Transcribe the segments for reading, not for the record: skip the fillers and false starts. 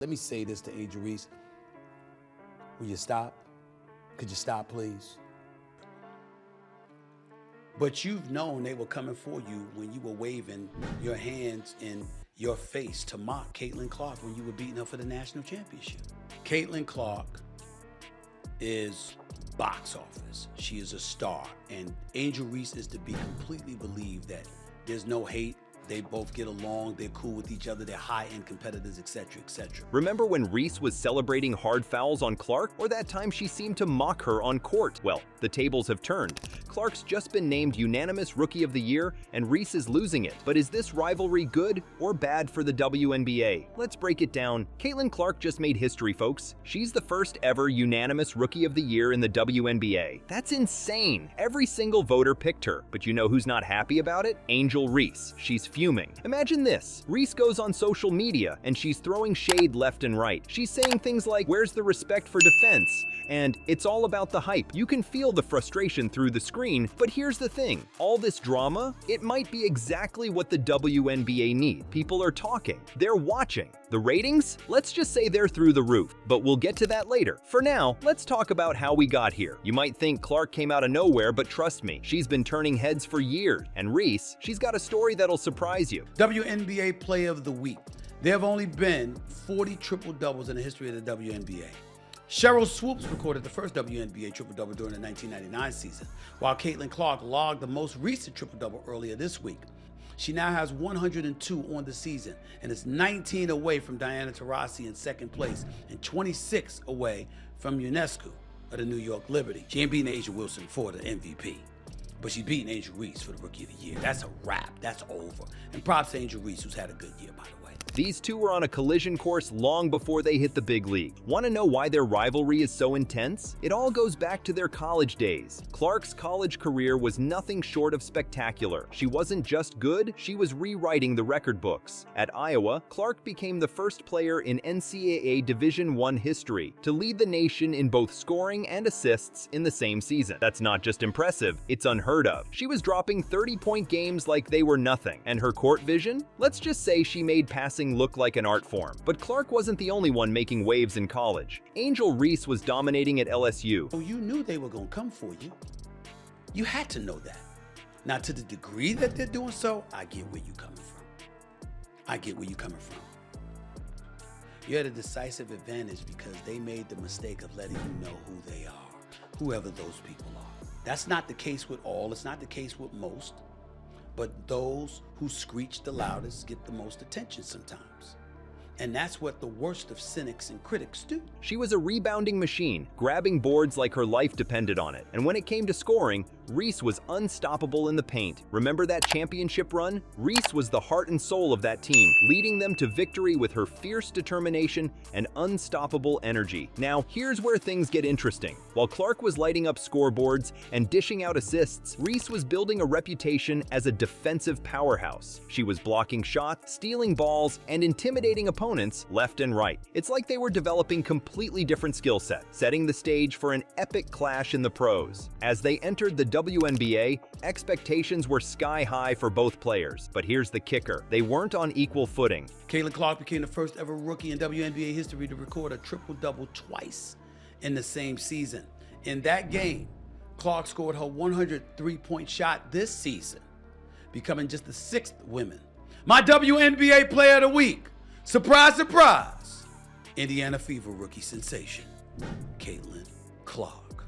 Let me say this to Angel Reese. Will you stop? Could you stop, please? But you've known they were coming for you when you were waving your hands in your face to mock Clark when you were beating her for the national championship. Clark is box office. She is a star. And Angel Reese is to be completely believed that there's no hate. They both get along, they're cool with each other, they're high-end competitors, etc., etc. Remember when Reese was celebrating hard fouls on Clark? Or that time she seemed to mock her on court? Well, the tables have turned. Clark's just been named Unanimous Rookie of the Year, and Reese is losing it. But is this rivalry good or bad for the WNBA? Let's break it down. Clark just made history, folks. She's the first ever Unanimous Rookie of the Year in the WNBA. That's insane. Every single voter picked her. But you know who's not happy about it? Angel Reese. She's fuming. Imagine this. Reese goes on social media, and she's throwing shade left and right. She's saying things like, "Where's the respect for defense?" And "It's all about the hype." You can feel the frustration through the screen, but here's the thing. All this drama, it might be exactly what the WNBA need. People are talking. They're watching. The ratings? Let's just say they're through the roof, but we'll get to that later. For now, let's talk about how we got here. You might think Clark came out of nowhere, but trust me, she's been turning heads for years. And Reese, she's got a story that'll surprise you. WNBA Player of the Week. There have only been 40 triple-doubles in the history of the WNBA. Cheryl Swoops recorded the first WNBA triple-double during the 1999 season, while Clark logged the most recent triple-double earlier this week. She now has 102 on the season and is 19 away from Diana Taurasi in second place and 26 away from UNESCO of the New York Liberty. She ain't beating Asia Wilson for the MVP, but she's beating Angel Reese for the Rookie of the Year. That's a wrap. That's over. And props to Angel Reese, who's had a good year, by the way. These two were on a collision course long before they hit the big league. Want to know why their rivalry is so intense? It all goes back to their college days. Clark's college career was nothing short of spectacular. She wasn't just good, she was rewriting the record books. At Iowa, Clark became the first player in NCAA Division I history to lead the nation in both scoring and assists in the same season. That's not just impressive, it's unheard of. She was dropping 30-point games like they were nothing. And her court vision? Let's just say she made passing look like an art form. But Clark wasn't the only one making waves in college. Angel Reese was dominating at LSU. Oh, you knew they were going to come for you. You had to know that. Now, to the degree that they're doing so, I get where you're coming from. I get where you're coming from. You had a decisive advantage because they made the mistake of letting you know who they are, whoever those people are. That's not the case with all. It's not the case with most. But those who screech the loudest get the most attention sometimes. And that's what the worst of cynics and critics do. She was a rebounding machine, grabbing boards like her life depended on it. And when it came to scoring, Reese was unstoppable in the paint. Remember that championship run? Reese was the heart and soul of that team, leading them to victory with her fierce determination and unstoppable energy. Now, here's where things get interesting. While Clark was lighting up scoreboards and dishing out assists, Reese was building a reputation as a defensive powerhouse. She was blocking shots, stealing balls, and intimidating opponents left and right. It's like they were developing completely different skill sets, setting the stage for an epic clash in the pros. As they entered the WNBA, expectations were sky high for both players. But here's the kicker. They weren't on equal footing. Clark became the first ever rookie in WNBA history to record a triple-double twice in the same season. In that game, Clark scored her 103-point shot this season, becoming just the 6th woman. My WNBA Player of the Week. Surprise, surprise. Indiana Fever rookie sensation, Clark.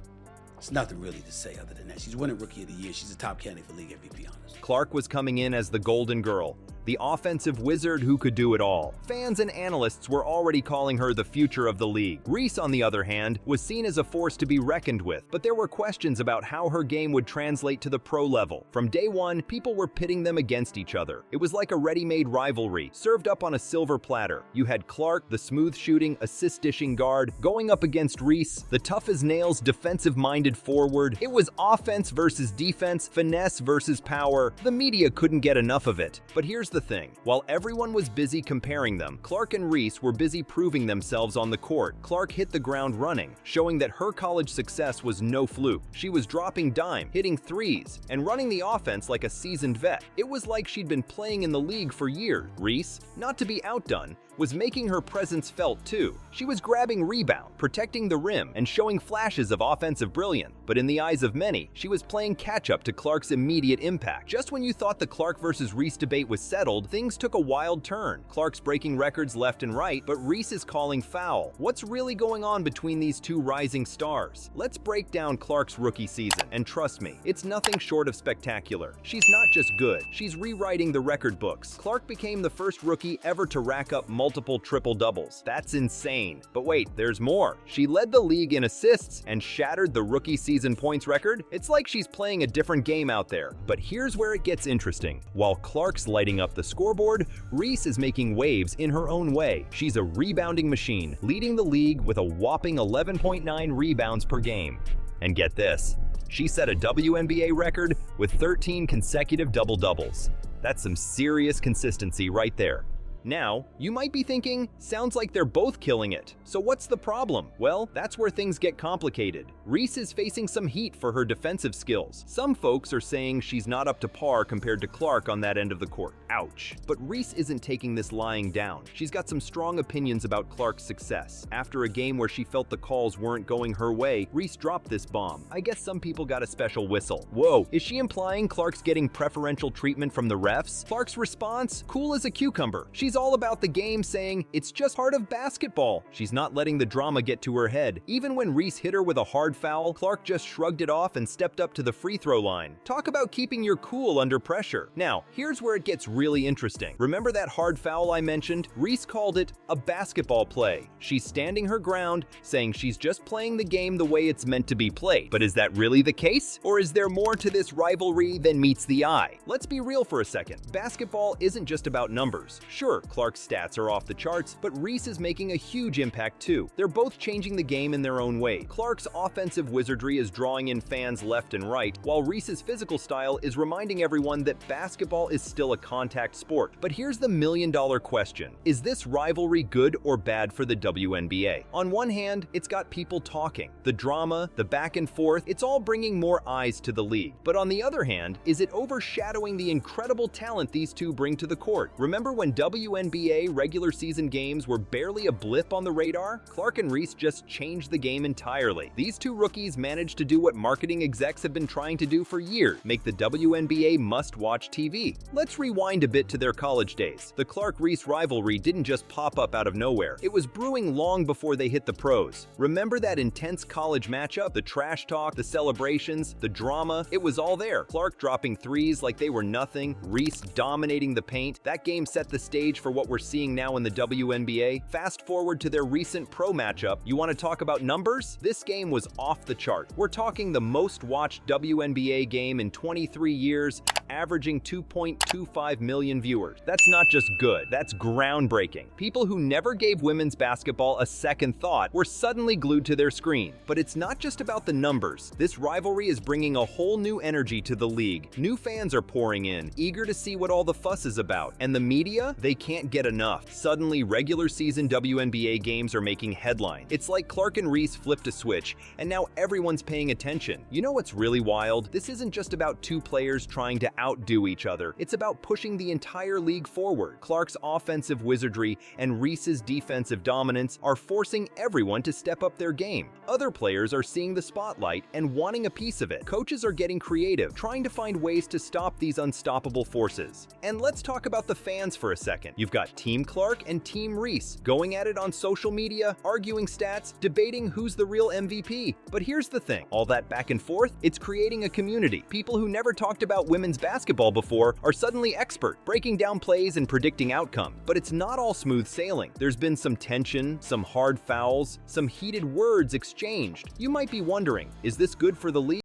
There's nothing really to say other than that. She's winning Rookie of the Year. She's a top candidate for League MVP, honest. Clark was coming in as the Golden Girl, the offensive wizard who could do it all. Fans and analysts were already calling her the future of the league. Reese, on the other hand, was seen as a force to be reckoned with, but there were questions about how her game would translate to the pro level. From day one, people were pitting them against each other. It was like a ready-made rivalry, served up on a silver platter. You had Clark, the smooth-shooting, assist-dishing guard, going up against Reese, the tough-as-nails, defensive-minded forward. It was offense versus defense, finesse versus power. The media couldn't get enough of it. But here's the thing. While everyone was busy comparing them, Clark and Reese were busy proving themselves on the court. Clark hit the ground running, showing that her college success was no fluke. She was dropping dime, hitting threes, and running the offense like a seasoned vet. It was like she'd been playing in the league for years. Reese, not to be outdone, was making her presence felt too. She was grabbing rebound, protecting the rim, and showing flashes of offensive brilliance. But in the eyes of many, she was playing catch-up to Clark's immediate impact. Just when you thought the Clark versus Reese debate was settled, things took a wild turn. Clark's breaking records left and right, but Reese is calling foul. What's really going on between these two rising stars? Let's break down Clark's rookie season, and trust me, it's nothing short of spectacular. She's not just good, she's rewriting the record books. Clark became the first rookie ever to rack up multiple triple-doubles. That's insane. But wait, there's more. She led the league in assists and shattered the rookie season points record. It's like she's playing a different game out there. But here's where it gets interesting. While Clark's lighting up the scoreboard, Reese is making waves in her own way. She's a rebounding machine, leading the league with a whopping 11.9 rebounds per game. And get this, she set a WNBA record with 13 consecutive double-doubles. That's some serious consistency right there. Now, you might be thinking, sounds like they're both killing it. So what's the problem? Well, that's where things get complicated. Reese is facing some heat for her defensive skills. Some folks are saying she's not up to par compared to Clark on that end of the court. Ouch. But Reese isn't taking this lying down. She's got some strong opinions about Clark's success. After a game where she felt the calls weren't going her way, Reese dropped this bomb. I guess some people got a special whistle. Whoa, is she implying Clark's getting preferential treatment from the refs? Clark's response? Cool as a cucumber. She's all about the game, saying, it's just part of basketball. She's not letting the drama get to her head. Even when Reese hit her with a hard foul, Clark just shrugged it off and stepped up to the free throw line. Talk about keeping your cool under pressure. Now, here's where it gets really interesting. Remember that hard foul I mentioned? Reese called it a basketball play. She's standing her ground, saying she's just playing the game the way it's meant to be played. But is that really the case? Or is there more to this rivalry than meets the eye? Let's be real for a second. Basketball isn't just about numbers. Sure, Clark's stats are off the charts, but Reese is making a huge impact too. They're both changing the game in their own way. Clark's offensive wizardry is drawing in fans left and right, while Reese's physical style is reminding everyone that basketball is still a contact sport. But here's the million-dollar question. Is this rivalry good or bad for the WNBA? On one hand, it's got people talking. The drama, the back and forth, it's all bringing more eyes to the league. But on the other hand, is it overshadowing the incredible talent these two bring to the court? Remember when WNBA regular season games were barely a blip on the radar? Clark and Reese just changed the game entirely. These two rookies managed to do what marketing execs have been trying to do for years, make the WNBA must-watch TV. Let's rewind a bit to their college days. The Clark-Reese rivalry didn't just pop up out of nowhere. It was brewing long before they hit the pros. Remember that intense college matchup? The trash talk, the celebrations, the drama? It was all there. Clark dropping threes like they were nothing, Reese dominating the paint. That game set the stage for what we're seeing now in the WNBA. Fast forward to their recent pro matchup. You want to talk about numbers? This game was off the chart. We're talking the most watched WNBA game in 23 years, averaging 2.25 million viewers. That's not just good, that's groundbreaking. People who never gave women's basketball a second thought were suddenly glued to their screen. But it's not just about the numbers. This rivalry is bringing a whole new energy to the league. New fans are pouring in, eager to see what all the fuss is about. And the media, they can't get enough. Suddenly, regular season WNBA games are making headlines. It's like Clark and Reese flipped a switch, and now everyone's paying attention. You know what's really wild? This isn't just about two players trying to outdo each other. It's about pushing the entire league forward. Clark's offensive wizardry and Reese's defensive dominance are forcing everyone to step up their game. Other players are seeing the spotlight and wanting a piece of it. Coaches are getting creative, trying to find ways to stop these unstoppable forces. And let's talk about the fans for a second. You've got Team Clark and Team Reese going at it on social media, arguing stats, debating who's the real MVP. But here's the thing, all that back and forth, it's creating a community. People who never talked about women's basketball before are suddenly expert, breaking down plays and predicting outcome. But it's not all smooth sailing. There's been some tension, some hard fouls, some heated words exchanged. You might be wondering, is this good for the league?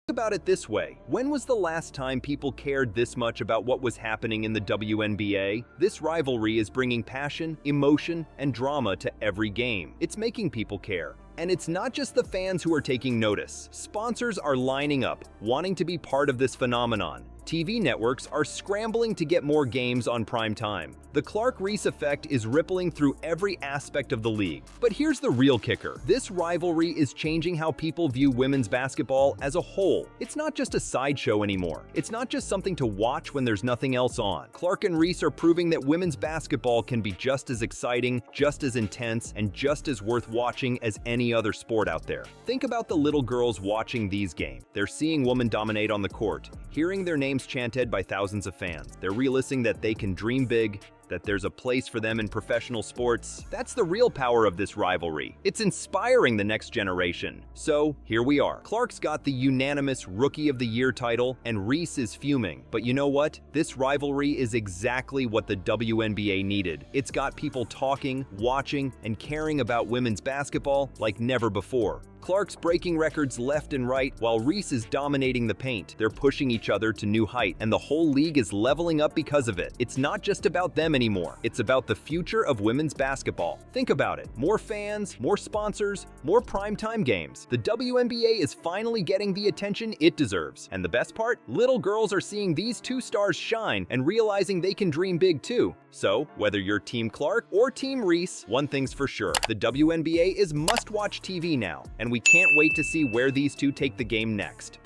Think about it this way. When was the last time people cared this much about what was happening in the WNBA? This rivalry is bringing passion, emotion, and drama to every game. It's making people care. And it's not just the fans who are taking notice. Sponsors are lining up, wanting to be part of this phenomenon. TV networks are scrambling to get more games on prime time. The Clark-Reese effect is rippling through every aspect of the league. But here's the real kicker. This rivalry is changing how people view women's basketball as a whole. It's not just a sideshow anymore. It's not just something to watch when there's nothing else on. Clark and Reese are proving that women's basketball can be just as exciting, just as intense, and just as worth watching as any other sport out there. Think about the little girls watching these games. They're seeing women dominate on the court, hearing their names chanted by thousands of fans. They're realizing that they can dream big, that there's a place for them in professional sports. That's the real power of this rivalry. It's inspiring the next generation. So, here we are. Clark's got the unanimous Rookie of the Year title, and Reese is fuming. But you know what? This rivalry is exactly what the WNBA needed. It's got people talking, watching, and caring about women's basketball like never before. Clark's breaking records left and right, while Reese is dominating the paint. They're pushing each other to new heights, and the whole league is leveling up because of it. It's not just about them anymore. It's about the future of women's basketball. Think about it. More fans, more sponsors, more primetime games. The WNBA is finally getting the attention it deserves. And the best part? Little girls are seeing these two stars shine and realizing they can dream big too. So, whether you're Team Clark or Team Reese, one thing's for sure. The WNBA is must-watch TV now, and we can't wait to see where these two take the game next.